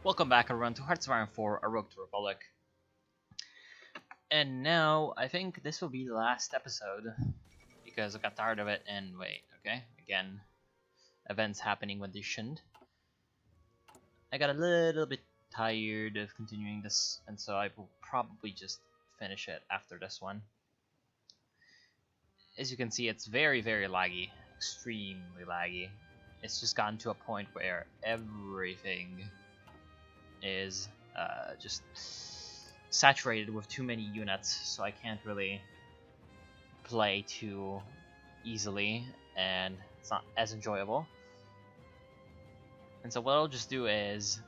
Welcome back everyone to Hearts of Iron 4, A Rogue to Republic. And now, I think this will be the last episode, because I got tired of it, and wait, okay, again, events happening when they shouldn't. I got a little bit tired of continuing this, and so I will probably just finish it after this one. As you can see, it's very laggy, extremely laggy. It's just gotten to a point where everything is just saturated with too many units, so I can't really play too easily, and it's not as enjoyable. And so what I'll just do is,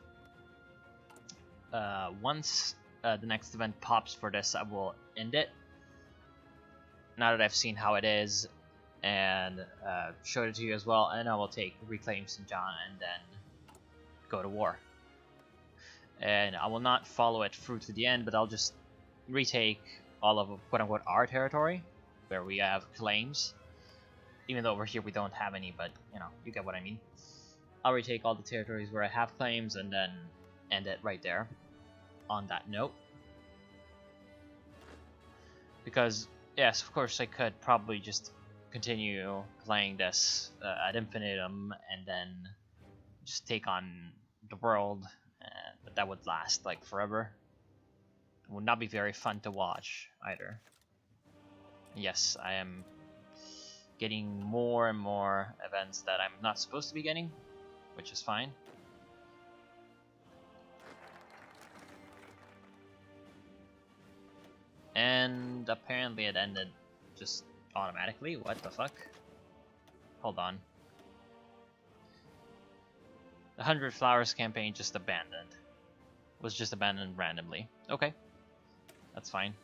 once the next event pops for this, I will end it, now that I've seen how it is, and showed it to you as well, and I will reclaim St. John and then go to war. And I will not follow it through to the end, but I'll just retake all of quote-unquote our territory, where we have claims, even though over here we don't have any, but you know, you get what I mean. I'll retake all the territories where I have claims and then end it right there on that note. Because yes, of course I could probably just continue playing this ad infinitum and then just take on the world, but that would last like forever. It would not be very fun to watch either. Yes, I am getting more and more events that I'm not supposed to be getting, which is fine. And apparently it ended just automatically. What the fuck? Hold on. The 100 Flowers campaign just abandoned. Was just abandoned randomly. Okay. That's fine.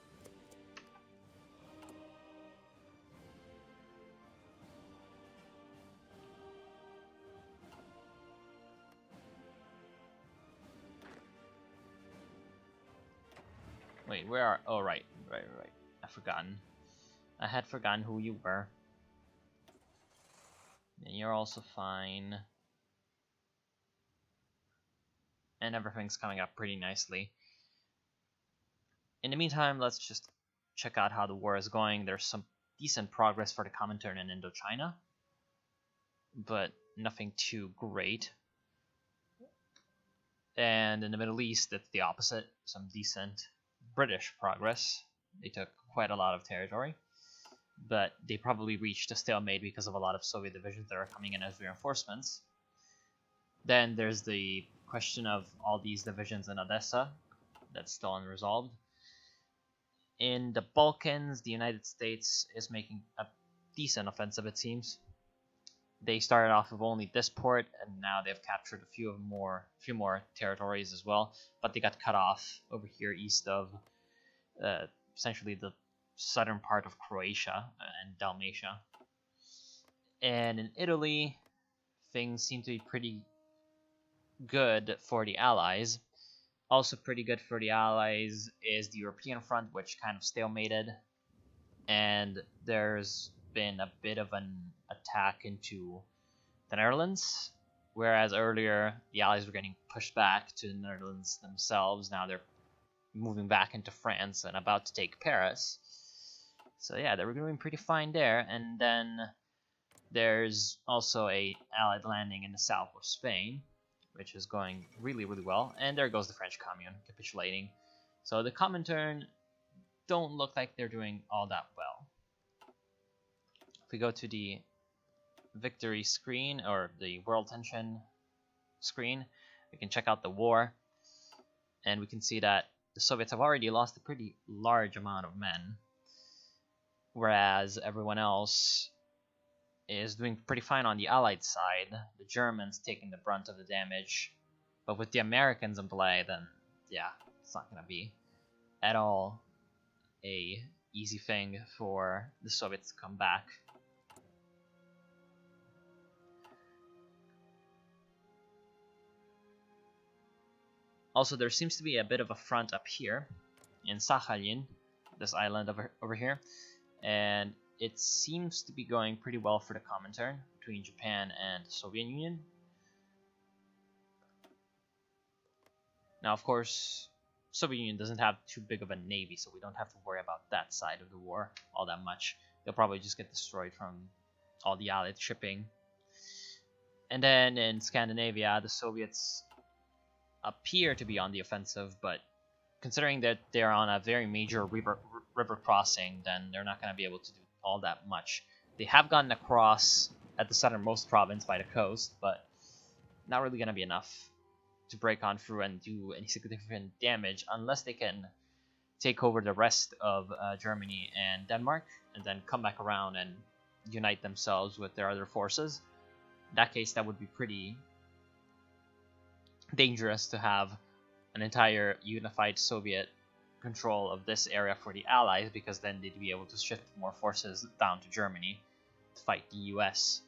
Wait, where are... Oh, right. I had forgotten who you were. And you're also fine. And everything's coming up pretty nicely. In the meantime, let's just check out how the war is going. There's some decent progress for the Comintern in Indochina, but nothing too great. And in the Middle East, it's the opposite. Some decent British progress. They took quite a lot of territory, but they probably reached a stalemate because of a lot of Soviet divisions that are coming in as reinforcements. Then there's the question of all these divisions in Odessa that's still unresolved. In the Balkans, the United States is making a decent offensive, it seems. They started off with only this port, and now they've captured a few more territories as well, but they got cut off over here east of essentially the southern part of Croatia and Dalmatia. And in Italy, things seem to be pretty good for the Allies. Also pretty good for the Allies is the European front, which kind of stalemated, and there's been a bit of an attack into the Netherlands, whereas earlier the Allies were getting pushed back to the Netherlands themselves. Now they're moving back into France and about to take Paris. So yeah, they were doing pretty fine there. And then there's also a Allied landing in the south of Spain, which is going really well. And there goes the French Commune capitulating. So the Comintern don't look like they're doing all that well. If we go to the victory screen, or the world tension screen, we can check out the war, and we can see that the Soviets have already lost a pretty large amount of men, whereas everyone else is doing pretty fine on the Allied side. The Germans taking the brunt of the damage, but with the Americans in play, then yeah, it's not gonna be at all a easy thing for the Soviets to come back. Also, there seems to be a bit of a front up here in Sakhalin, this island over here, and it seems to be going pretty well for the Comintern between Japan and the Soviet Union. Now, of course, Soviet Union doesn't have too big of a navy, so we don't have to worry about that side of the war all that much. They'll probably just get destroyed from all the Allied shipping. And then in Scandinavia, the Soviets appear to be on the offensive, but considering that they're on a very major river crossing, then they're not going to be able to do all that much. They have gotten across at the southernmost province by the coast, but not really going to be enough to break on through and do any significant damage unless they can take over the rest of Germany and Denmark and then come back around and unite themselves with their other forces. In that case, that would be pretty dangerous to have an entire unified Soviet control of this area for the Allies, because then they'd be able to shift more forces down to Germany to fight the US.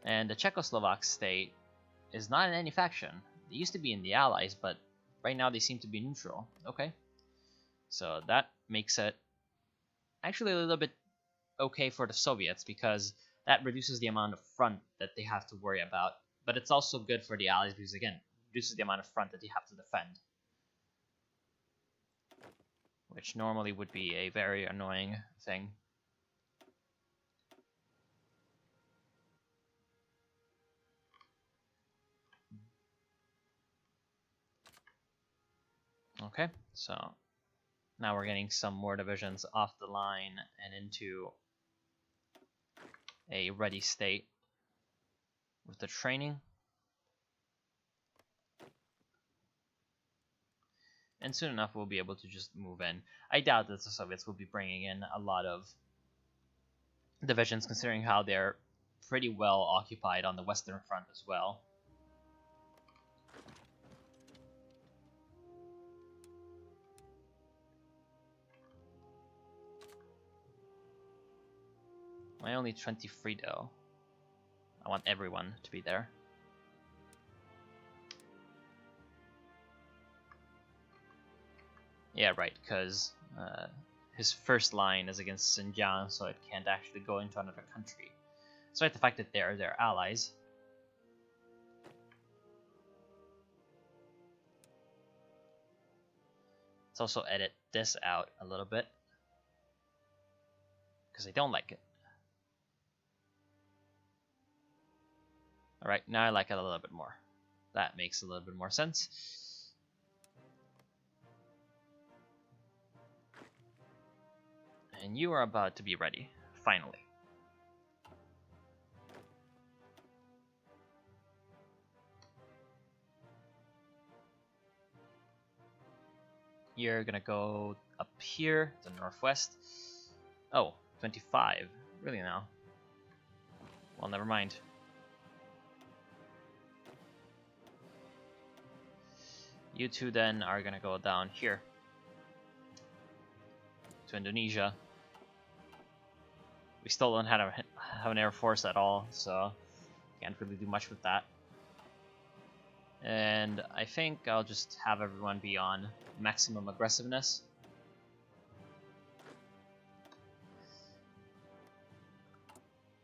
And the Czechoslovak state is not in any faction. They used to be in the Allies, but right now they seem to be neutral. Okay. So that makes it actually a little bit okay for the Soviets, because that reduces the amount of front that they have to worry about. But it's also good for the Allies because, again, it reduces the amount of front that they have to defend, which normally would be a very annoying thing. Okay, so now we're getting some more divisions off the line and into a ready state with the training. And soon enough we'll be able to just move in. I doubt that the Soviets will be bringing in a lot of divisions, considering how they're pretty well occupied on the Western Front as well. Why only 23 though? I want everyone to be there. Yeah, right, because his first line is against Xinjiang, so it can't actually go into another country. Despite the fact that they're their allies. Let's also edit this out a little bit, because I don't like it. Alright, now I like it a little bit more. That makes a little bit more sense. And you are about to be ready, finally. You're gonna go up here, to the northwest. Oh, 25. Really now? Well, never mind. You two then are gonna go down here to Indonesia. We still don't have an air force at all, so can't really do much with that. And I think I'll just have everyone be on maximum aggressiveness.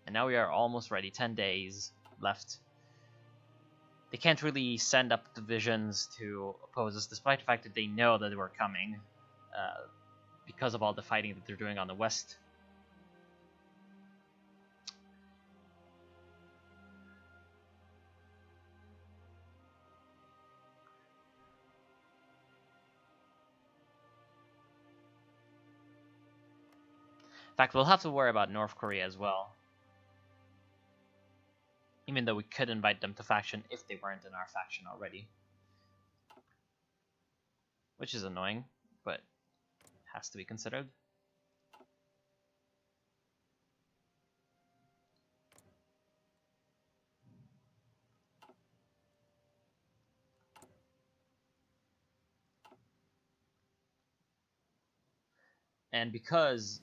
And now we are almost ready. 10 days left. They can't really send up divisions to oppose us, despite the fact that they know that we're coming, because of all the fighting that they're doing on the west. In fact, we'll have to worry about North Korea as well. Even though we could invite them to faction if they weren't in our faction already. Which is annoying, but has to be considered. And because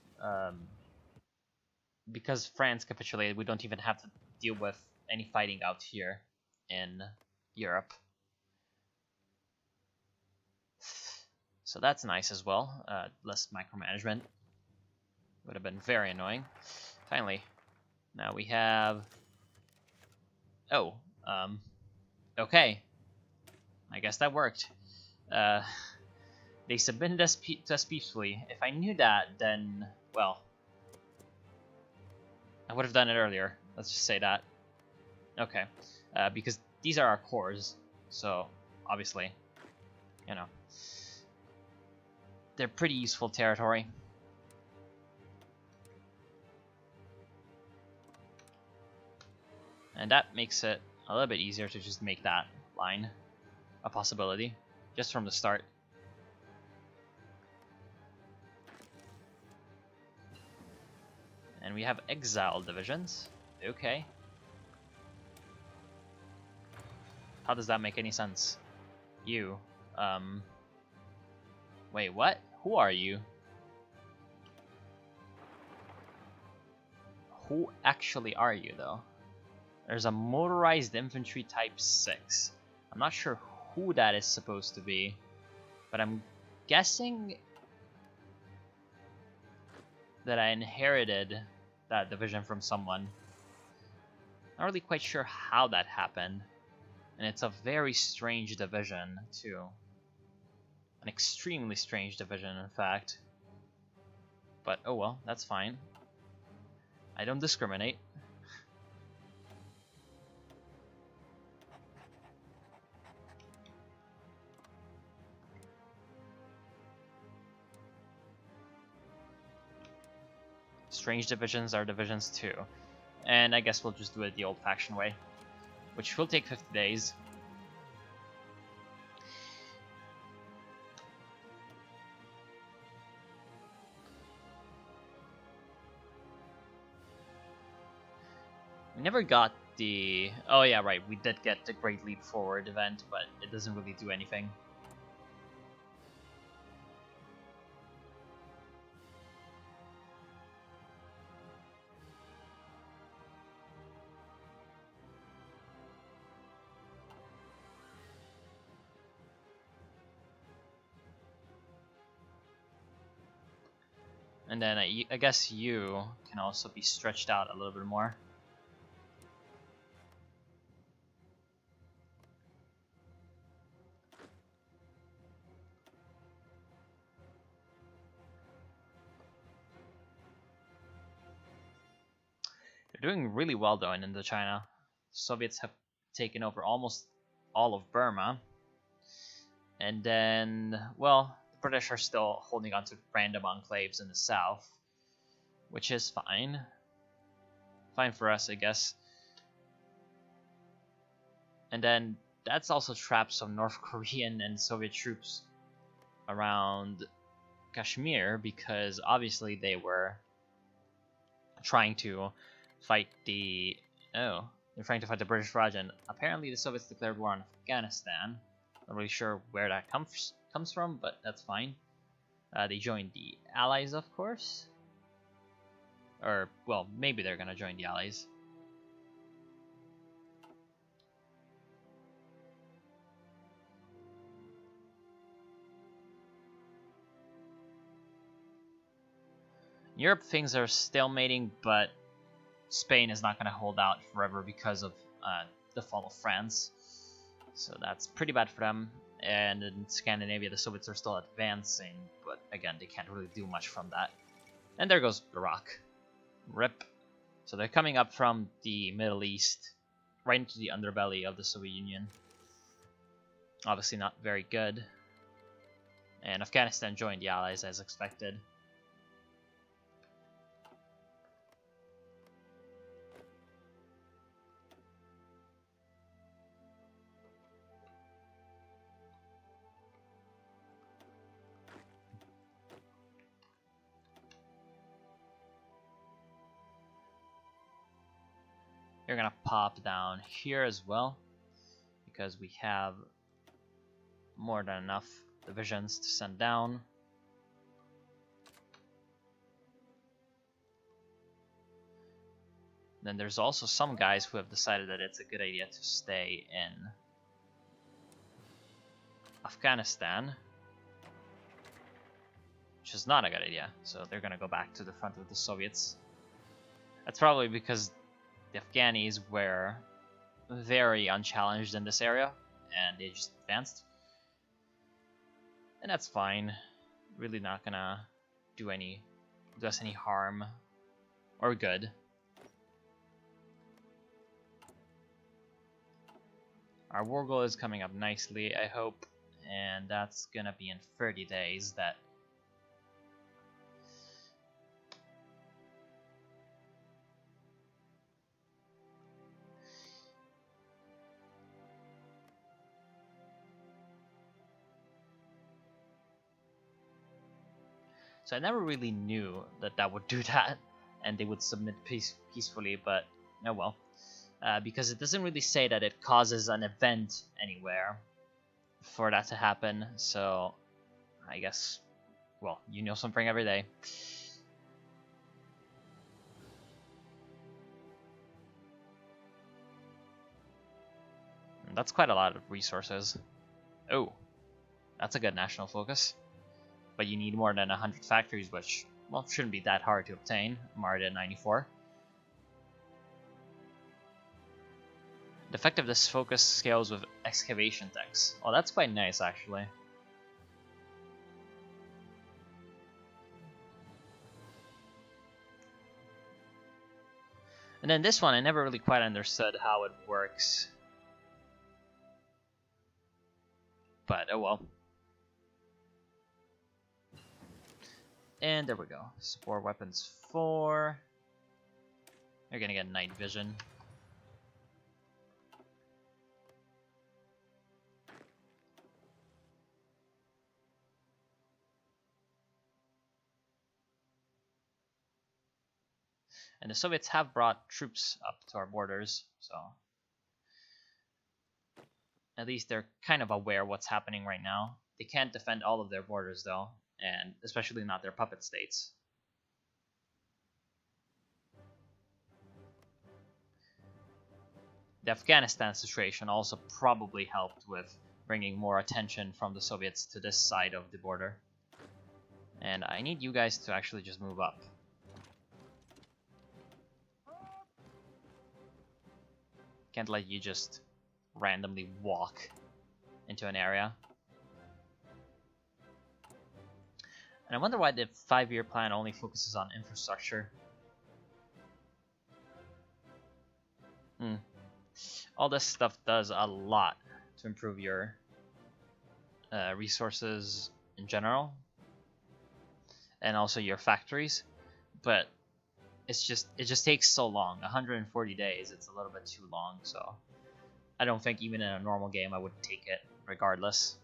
France capitulated, we don't even have to deal with any fighting out here in Europe. So that's nice as well. Less micromanagement. Would have been very annoying. Finally, Now we have... Oh, okay. I guess that worked. They submitted us peacefully. If I knew that, then, well, I would have done it earlier. Let's just say that. Okay, because these are our cores, so obviously, you know, they're pretty useful territory. And that makes it a little bit easier to just make that line a possibility, just from the start. And we have exile divisions. Okay. How does that make any sense? You. Wait, what? Who are you? Who actually are you, though? There's a motorized infantry type 6. I'm not sure who that is supposed to be, but I'm guessing that I inherited that division from someone. Not really quite sure how that happened, and it's a very strange division too. An extremely strange division, in fact. But oh well, that's fine. I don't discriminate. Strange divisions are divisions too. And I guess we'll just do it the old-fashioned way, which will take 50 days. We never got the... Oh yeah, right, we did get the Great Leap Forward event, but it doesn't really do anything. And then I guess you can also be stretched out a little bit more. They're doing really well though in Indochina. The Soviets have taken over almost all of Burma. And then, well, the British are still holding on to random enclaves in the south, which is fine. Fine for us, I guess. And then that's also trapped some North Korean and Soviet troops around Kashmir, because obviously they were trying to fight the... Oh, they're trying to fight the British Raj, and apparently the Soviets declared war on Afghanistan. Not really sure where that comes from, but that's fine. They joined the Allies, of course. Or, well, maybe they're gonna join the Allies. In Europe, things are stalemating, but Spain is not gonna hold out forever because of the fall of France. So that's pretty bad for them. And in Scandinavia, the Soviets are still advancing, but again, they can't really do much from that. And there goes Iraq. RIP. So they're coming up from the Middle East, right into the underbelly of the Soviet Union. Obviously not very good. And Afghanistan joined the Allies as expected. You're gonna pop down here as well, because we have more than enough divisions to send down. Then there's also some guys who have decided that it's a good idea to stay in Afghanistan, which is not a good idea. So they're gonna go back to the front of the Soviets. That's probably because The Afghanis were very unchallenged in this area, and they just advanced. And that's fine. Really not gonna do us any harm or good. Our war goal is coming up nicely, I hope, and that's gonna be in 30 days. So I never really knew that would do that, and they would submit peacefully, but oh well. Because it doesn't really say that it causes an event anywhere for that to happen, so I guess, well, you know something every day. And that's quite a lot of resources. Oh, that's a good national focus. But you need more than 100 factories, which, well, shouldn't be that hard to obtain. Marta 94. The effect of this focus scales with excavation techs. Oh, that's quite nice, actually. And then this one, I never really quite understood how it works. But, oh well. And there we go. Support weapons 4. You're gonna get night vision. And the Soviets have brought troops up to our borders, so at least they're kind of aware what's happening right now. They can't defend all of their borders though, and especially not their puppet states. The Afghanistan situation also probably helped with bringing more attention from the Soviets to this side of the border. And I need you guys to actually just move up. Can't let you just randomly walk into an area. And I wonder why the 5-year plan only focuses on infrastructure. All this stuff does a lot to improve your resources in general, and also your factories, but it just takes so long. 140 days, it's a little bit too long, so I don't think even in a normal game I would take it regardless.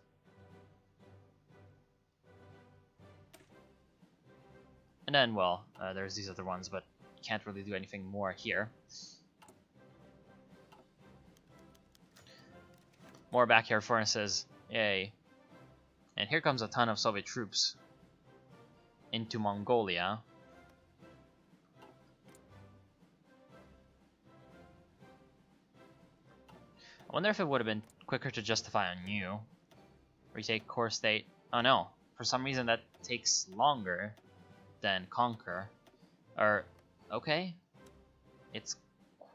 And then, well, there's these other ones, but can't really do anything more here. More backyard furnaces, yay. And here comes a ton of Soviet troops into Mongolia. I wonder if it would have been quicker to justify on you. Retake core state. Oh no, for some reason that takes longer than conquer. Or, okay. It's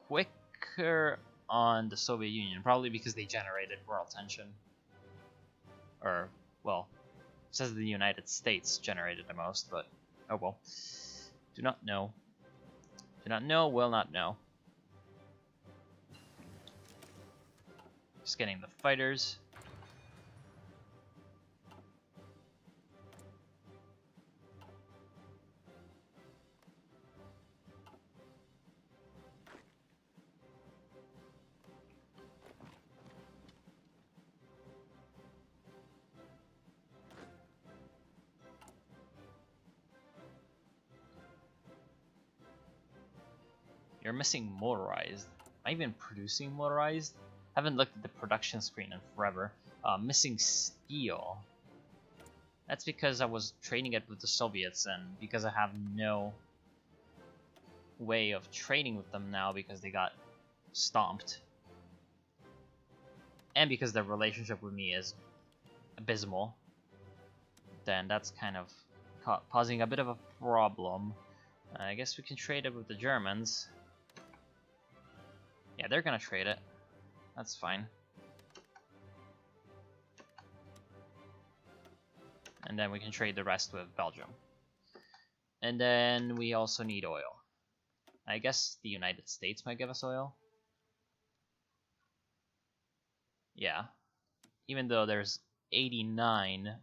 quicker on the Soviet Union, probably because they generated world tension. Or, well, it says the United States generated the most, but oh well. Do not know. Do not know, will not know. Just getting the fighters. You're missing motorized. Am I even producing motorized? Haven't looked at the production screen in forever. Missing steel. That's because I was trading it with the Soviets, and because I have no way of trading with them now because they got stomped. And because their relationship with me is abysmal. Then that's kind of causing a bit of a problem. I guess we can trade it with the Germans. Yeah, they're gonna trade it. That's fine. And then we can trade the rest with Belgium. And then we also need oil. I guess the United States might give us oil. Yeah. Even though there's 89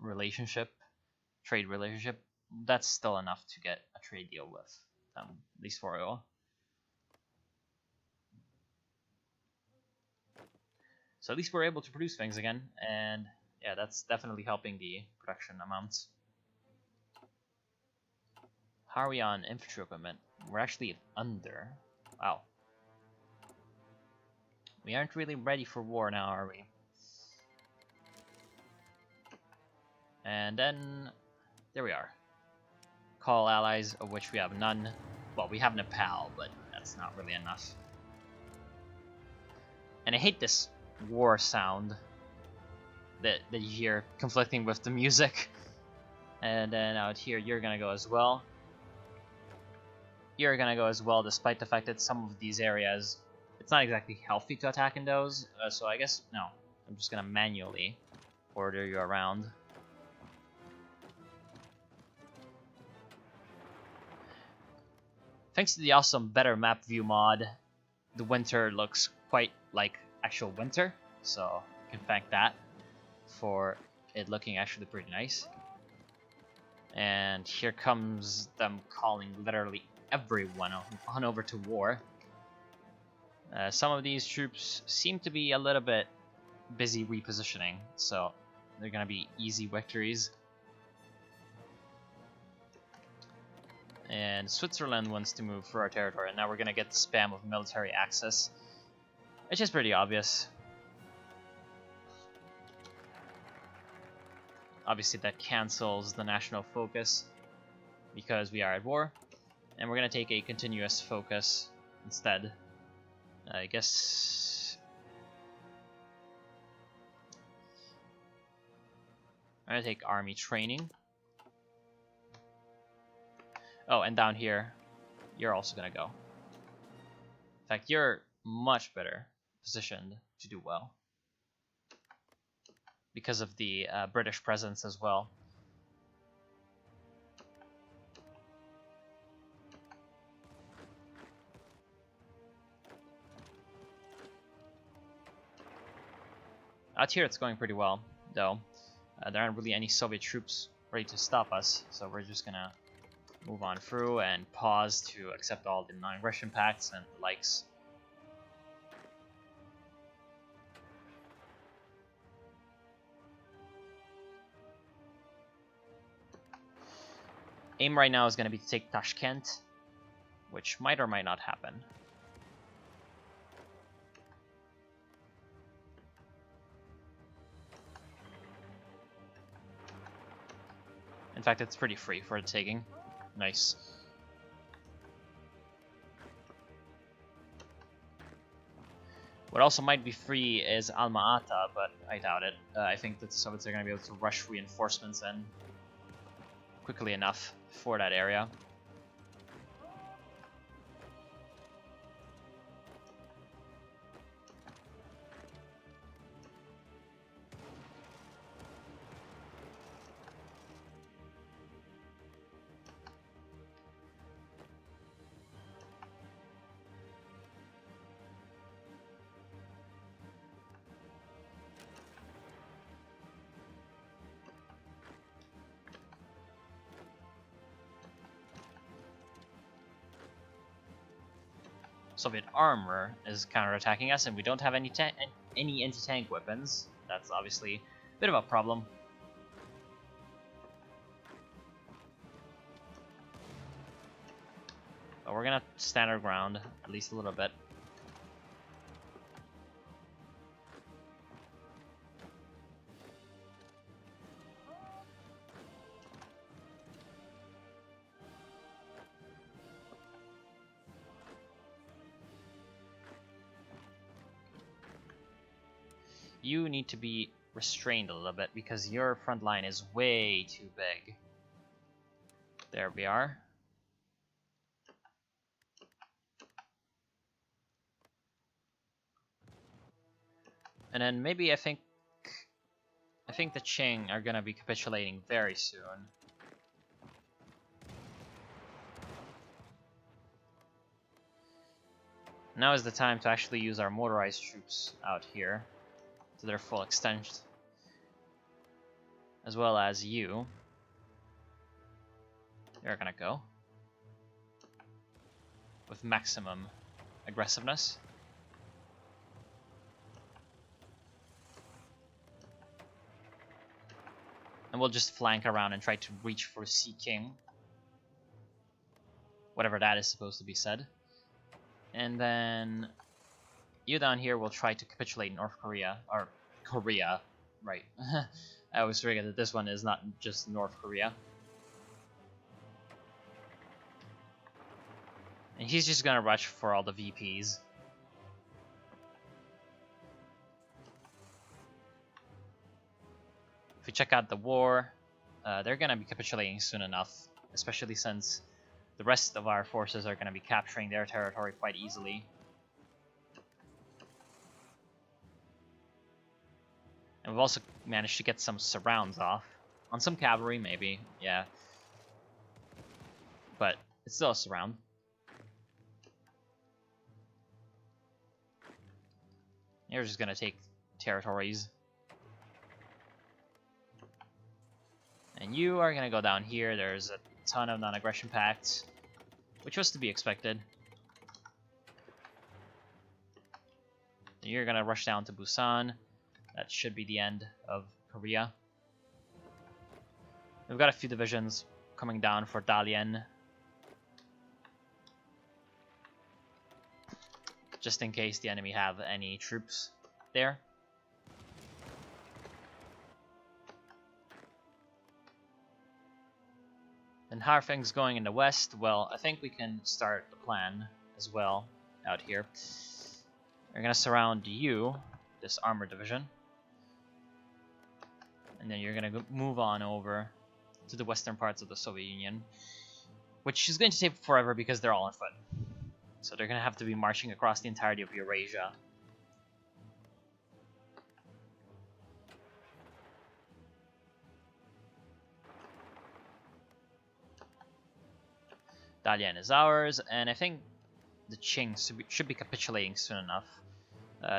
trade relationship, that's still enough to get a trade deal with them, at least for oil. So at least we're able to produce things again, and yeah, that's definitely helping the production amounts. How are we on infantry equipment? We're actually under. Wow. We aren't really ready for war now, are we? And then, there we are. Call allies, of which we have none. Well, we have Nepal, but that's not really enough. And I hate this war sound that you hear conflicting with the music. And then out here, you're gonna go as well. You're gonna go as well, despite the fact that some of these areas, it's not exactly healthy to attack in those. So I guess, no, I'm just gonna manually order you around. Thanks to the awesome Better Map View mod, the winter looks quite like actual winter, so you can thank that for it looking actually pretty nice. And here comes them calling literally everyone on over to war. Some of these troops seem to be a little bit busy repositioning, so they're gonna be easy victories. And Switzerland wants to move through our territory, and now we're gonna get the spam of military access, which is pretty obvious. Obviously that cancels the national focus because we are at war, and we're gonna take a continuous focus instead. I guess I'm gonna take army training. Oh, and down here, you're also gonna go. In fact, you're much better positioned to do well because of the British presence as well. Out here, it's going pretty well, though. There aren't really any Soviet troops ready to stop us, so we're just gonna move on through and pause to accept all the non-aggression pacts and the likes. Aim right now is going to be to take Tashkent, which might or might not happen. In fact, it's pretty free for the taking. Nice. What also might be free is Alma-Ata, but I doubt it. I think that the Soviets are going to be able to rush reinforcements in quickly enough for that area. Soviet armor is counterattacking us, and we don't have any anti-tank weapons. That's obviously a bit of a problem. But we're gonna stand our ground, at least a little bit. You need to be restrained a little bit because your front line is way too big. There we are. And then maybe I think the Qing are gonna be capitulating very soon. Now is the time to actually use our motorized troops out here to their full extent, as well as you. You're gonna go with maximum aggressiveness. And we'll just flank around and try to reach for Sea King. Whatever that is supposed to be said. And then you down here will try to capitulate North Korea. Or Korea, right. I always forget that this one is not just North Korea. And he's just gonna rush for all the VPs. If we check out the war, they're gonna be capitulating soon enough, especially since the rest of our forces are gonna be capturing their territory quite easily. And we've also managed to get some surrounds off. On some cavalry, maybe, yeah. But it's still a surround. You're just gonna take territories. And you are gonna go down here. There's a ton of non-aggression pacts, which was to be expected. You're gonna rush down to Busan. That should be the end of Korea. We've got a few divisions coming down for Dalian, just in case the enemy have any troops there. And how are things going in the west? Well, I think we can start the plan as well out here. We're gonna surround you, this armor division, and then you're gonna move on over to the western parts of the Soviet Union, which is going to take forever because they're all on foot. So they're gonna have to be marching across the entirety of Eurasia. Dalian is ours, and I think the Qing should be capitulating soon enough.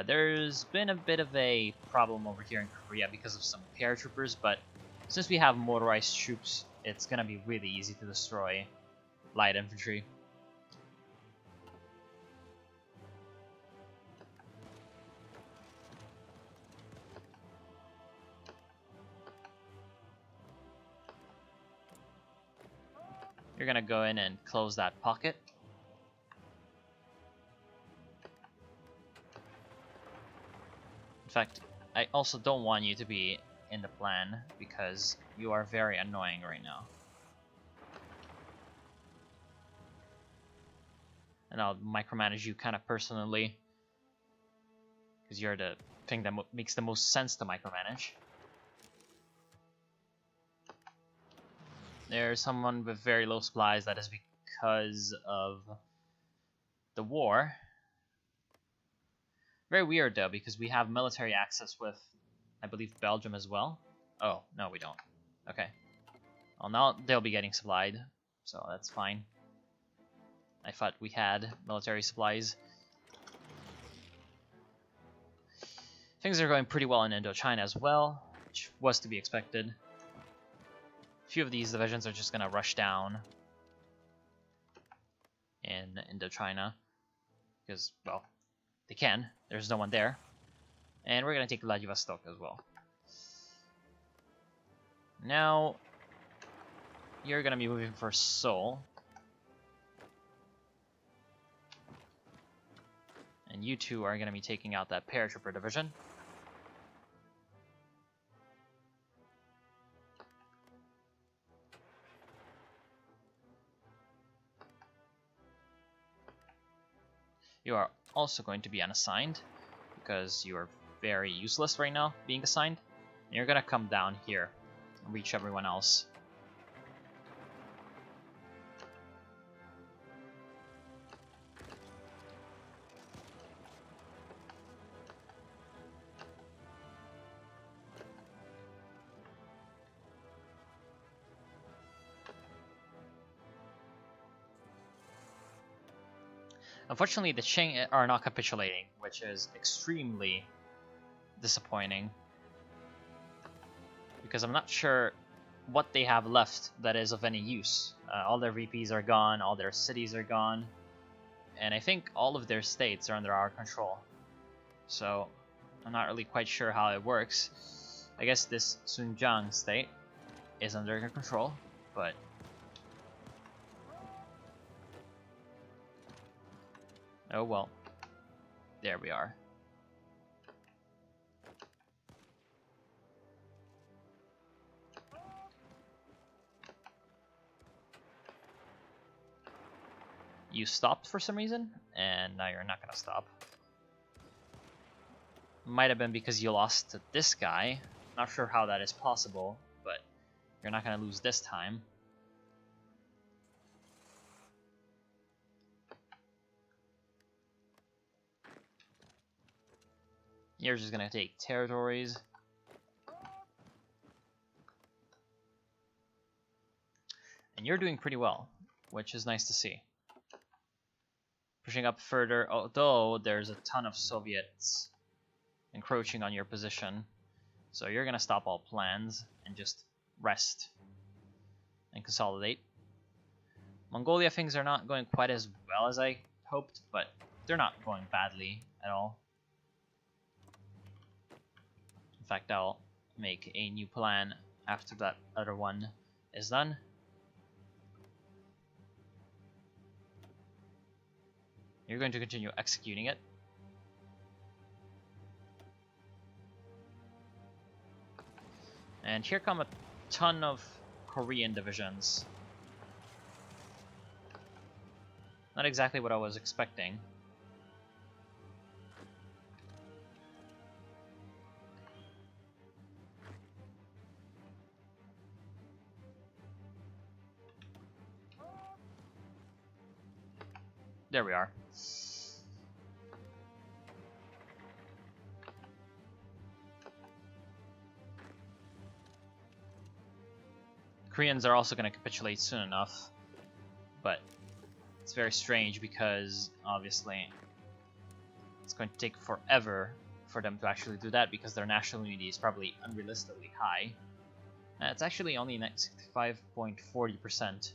There's been a bit of a problem over here in Korea because of some paratroopers, but since we have motorized troops, it's gonna be really easy to destroy light infantry. You're gonna go in and close that pocket. In fact, I also don't want you to be in the plan because you are very annoying right now. And I'll micromanage you kind of personally because you're the thing that makes the most sense to micromanage. There's someone with very low supplies. That is because of the war. Very weird though, because we have military access with, I believe, Belgium as well. Oh, no we don't. Okay. Well, now they'll be getting supplied, so that's fine. I thought we had military supplies. Things are going pretty well in Indochina as well, which was to be expected. A few of these divisions are just gonna rush down in Indochina because, well, they can. There's no one there. And we're gonna take Vladivostok as well. Now, you're gonna be moving for Seoul. And you two are gonna be taking out that paratrooper division. You are also going to be unassigned because you are very useless right now being assigned. And you're gonna come down here and reach everyone else. Unfortunately, the Qing are not capitulating, which is extremely disappointing. Because I'm not sure what they have left that is of any use. All their VPs are gone, all their cities are gone, and I think all of their states are under our control. So I'm not really quite sure how it works. I guess this Xinjiang state is under control, but oh well. There we are. You stopped for some reason, and now you're not gonna stop. Might have been because you lost to this guy. Not sure how that is possible, but you're not gonna lose this time. You're just gonna take territories. And you're doing pretty well, which is nice to see. Pushing up further, although there's a ton of Soviets encroaching on your position. So you're gonna stop all plans and just rest and consolidate. Mongolia, things are not going quite as well as I hoped, but they're not going badly at all. In fact, I'll make a new plan after that other one is done. You're going to continue executing it. And here come a ton of Korean divisions. Not exactly what I was expecting. There we are. Koreans are also going to capitulate soon enough, but it's very strange because obviously it's going to take forever for them to actually do that because their national unity is probably unrealistically high. It's actually only 65.40%.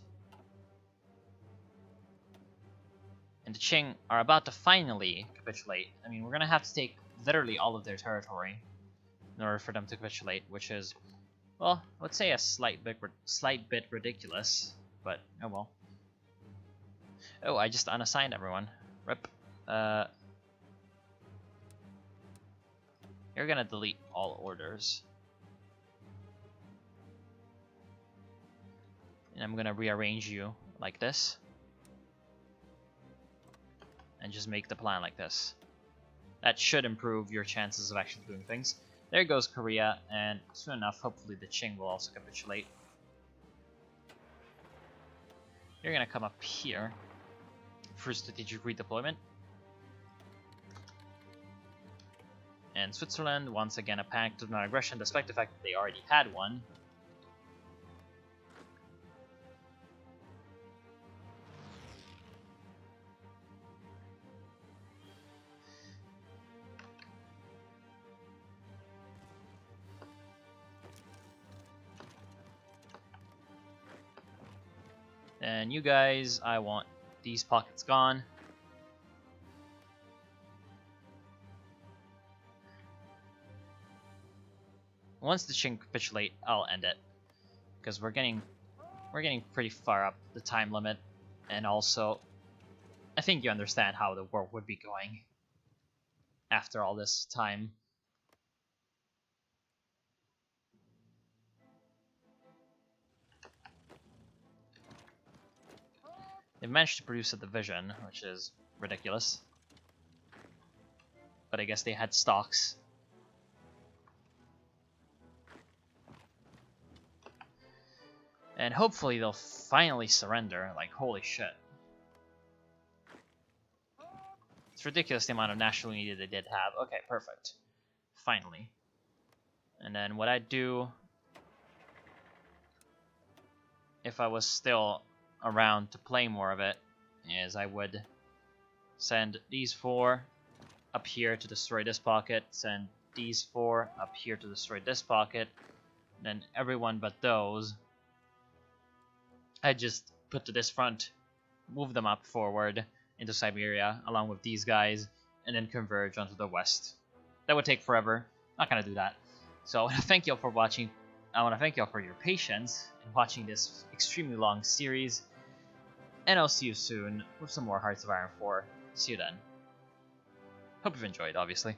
And the Qing are about to finally capitulate. I mean, we're going to have to take literally all of their territory in order for them to capitulate, which is, well, I would say a slight bit ridiculous, but oh well. Oh, I just unassigned everyone. Rip. You're gonna delete all orders. And I'm gonna rearrange you like this. And just make the plan like this. That should improve your chances of actually doing things. There goes Korea, and soon enough, hopefully the Qing will also capitulate. You're gonna come up here for strategic redeployment. And Switzerland, once again a pact of non-aggression, despite the fact that they already had one. And you guys, I want these pockets gone. Once the Qing capitulate, I'll end it, because we're getting pretty far up the time limit, and also, I think you understand how the war would be going after all this time. They've managed to produce a division, which is ridiculous. But I guess they had stocks. And hopefully they'll finally surrender. Like, holy shit. It's ridiculous the amount of national unity they did have. Okay, perfect. Finally. And then what I'd do, if I was still around to play more of it, is I would send these 4 up here to destroy this pocket, send these 4 up here to destroy this pocket, then everyone but those I just put to this front, move them up forward into Siberia along with these guys, and then converge onto the west. That would take forever. Not gonna do that. So I want to thank y'all for watching. I want to thank y'all for your patience in watching this extremely long series, and I'll see you soon with some more Hearts of Iron 4. See you then. Hope you've enjoyed, obviously.